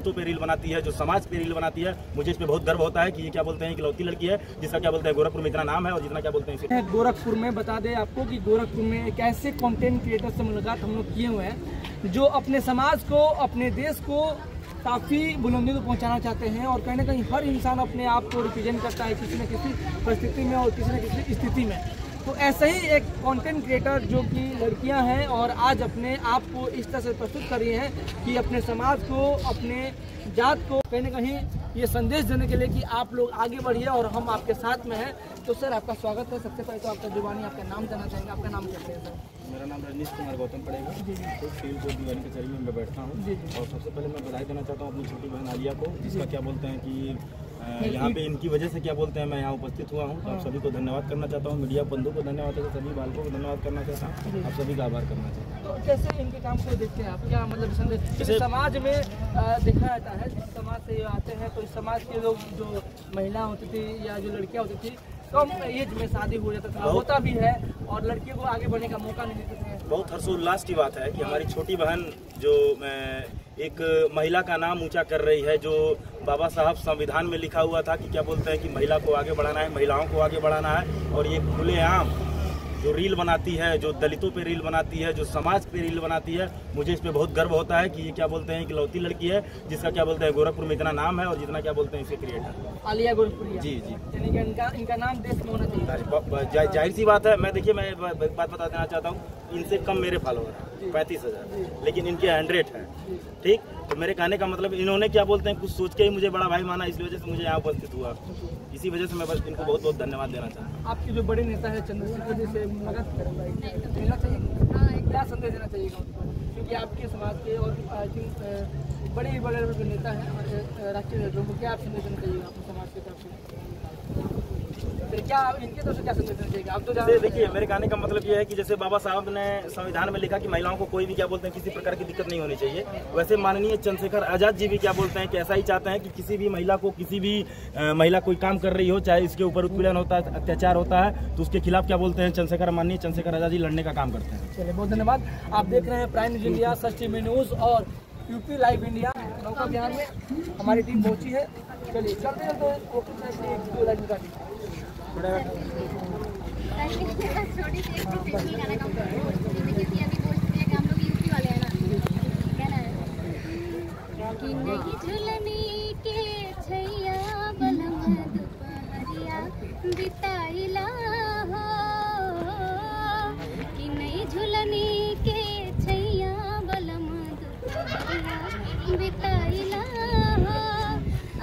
दलितों पे रील बनाती है, जो समाज पे रील बनाती है, मुझे इस पे बहुत गर्व होता है कि ये क्या बोलते हैं इकलौती लड़की है जिसका क्या बोलते हैं गोरखपुर में इतना नाम है और जितना क्या बोलते हैं इसे। गोरखपुर में बता दें आपको कि गोरखपुर में एक ऐसे कंटेंट क्रिएटर से मुलाकात हम लोग किए हुए हैं जो अपने समाज को, अपने देश को काफ़ी बुलंदियों को पहुंचाना चाहते हैं और कहीं ना कहीं हर इंसान अपने आप को रिप्रेजेंट करता है किसी न किसी परिस्थिति में और किसी न किसी स्थिति में। तो ऐसे ही एक कंटेंट क्रिएटर जो कि लड़कियां हैं और आज अपने आप को इस तरह से प्रस्तुत कर रही हैं कि अपने समाज को, अपने जात को कहीं ना कहीं ये संदेश देने के लिए कि आप लोग आगे बढ़िए और हम आपके साथ में हैं। तो सर आपका स्वागत है। सबसे पहले तो आपका जुबानी आपका नाम जाना चाहेंगे, आपका नाम कैसे है सर? मेरा नाम रजनीश कुमार गौतम पड़ेगा। तो फील्ड को दीवानी कचहरी में मैं बैठता हूँ और सबसे पहले मैं बधाई देना चाहता हूँ अपनी छोटी बहन आलिया को, जिसका क्या बोलते हैं कि यहाँ पे इनकी वजह से क्या बोलते हैं मैं यहाँ उपस्थित हुआ हूँ। तो आप सभी को धन्यवाद करना चाहता हूँ, मीडिया बंधु को धन्यवाद करता हूँ, सभी बालकों को धन्यवाद करना चाहता हूँ, आप सभी का आभार करना चाहता हूँ। तो कैसे इनके काम को देखते हैं आप, क्या मतलब संदेश समाज में देखा जाता है? जिस समाज से आते हैं तो इस समाज के लोग जो महिला होती थी या जो लड़कियाँ होती थी कम एज में शादी हो जाता था, होता भी है और लड़कियों को आगे बढ़ने का मौका नहीं देते थे। बहुत हर्षोल्लास की बात है कि हमारी छोटी बहन जो एक महिला का नाम ऊंचा कर रही है, जो बाबा साहब संविधान में लिखा हुआ था कि क्या बोलते हैं कि महिला को आगे बढ़ाना है, महिलाओं को आगे बढ़ाना है, और ये खुलेआम जो रील बनाती है, जो दलितों पे रील बनाती है, जो समाज पे रील बनाती है, मुझे इस पे बहुत गर्व होता है कि ये क्या बोलते हैं इकलौती लड़की है जिसका क्या बोलते हैं गोरखपुर में इतना नाम है और जितना क्या बोलते हैं इसे क्रिएटर आलिया गोरखपुरिया। जी जी, यानी इनका नाम देश में होना चाहिए। जाहिर सी बात है। मैं देखिए, मैं एक बात बता देना चाहता हूँ, इनसे कम मेरे फॉलोअर हैं 35,000, लेकिन इनके 100 हैं। ठीक, तो मेरे कहने का मतलब इन्होंने क्या बोलते हैं कुछ सोच के ही मुझे बड़ा भाई माना, इस वजह से मुझे यहाँ उपस्थित हुआ। इसी वजह से मैं बस इनको बहुत बहुत धन्यवाद देना चाहता हूँ। आपके जो बड़े नेता है चंद्रशेखर जी से मुलाकात मिलना चाहिए, क्या संदेश देना चाहिए क्योंकि आपके समाज के और बड़े बड़े नेता हैं हमारे राष्ट्रीय नेताओं को, क्या आप संदेश देना चाहिए अपने समाज के तरफ से? क्या इनके तरफ से क्या संदेश देना चाहिए? आप तो देखिए, मेरे कहने का मतलब ये है कि जैसे बाबा साहब ने संविधान में लिखा कि महिलाओं को कोई भी क्या बोलते हैं किसी प्रकार की दिक्कत नहीं होनी चाहिए, वैसे माननीय चंद्रशेखर आजाद जी भी क्या बोलते हैं कि ऐसा ही चाहते हैं कि किसी भी महिला को, किसी भी महिला कोई काम कर रही हो, चाहे इसके ऊपर उत्पीड़न होता है, अत्याचार होता है, तो उसके खिलाफ क्या बोलते हैं माननीय चंद्रशेखर आजाद जी लड़ने का काम करते हैं। चलिए, बहुत धन्यवाद। आप देख रहे हैं प्राइम न्यूज इंडिया, सच टीवी न्यूज और यूपी लाइव इंडिया। नौका बिहार में हमारी टीम पहुंची है। चलिए चलते हैं तो छोटी सी एक स्पेशल गाना का देखिए कि अभी भोजपुरी का हम लोग यूपी वाले हैं ना, गाना है कि नहीं झुलनी के छैया बलम दुपहरिया बिताइला हो, कि नहीं झुलनी के छैया बलम दुपहरिया बिताइला हो,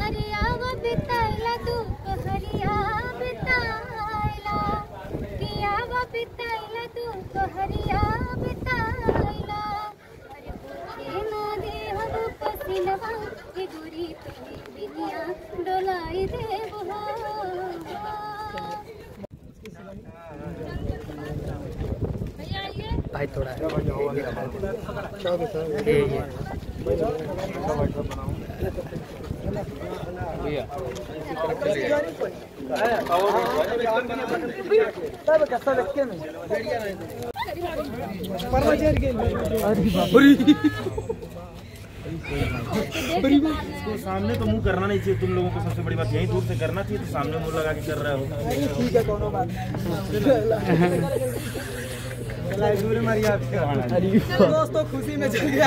अरे आव बिताइला दुपहरिया बिताइला, कि आव बिताइला दुपहरिया बिताइला, अरे पूछे ना दे हम पसीनवा के गोरी तोरी बिनिया डोलाई देव हो। भाई थोड़ा तो सामने तो मुंह करना नहीं चाहिए तुम लोगों को, सबसे बड़ी बात यही दूर से करना चाहिए, तो सामने मुंह लगा के कर रहे हो। ठीक है, कोनो बात नहीं। दोस्तों खुशी में चल गया।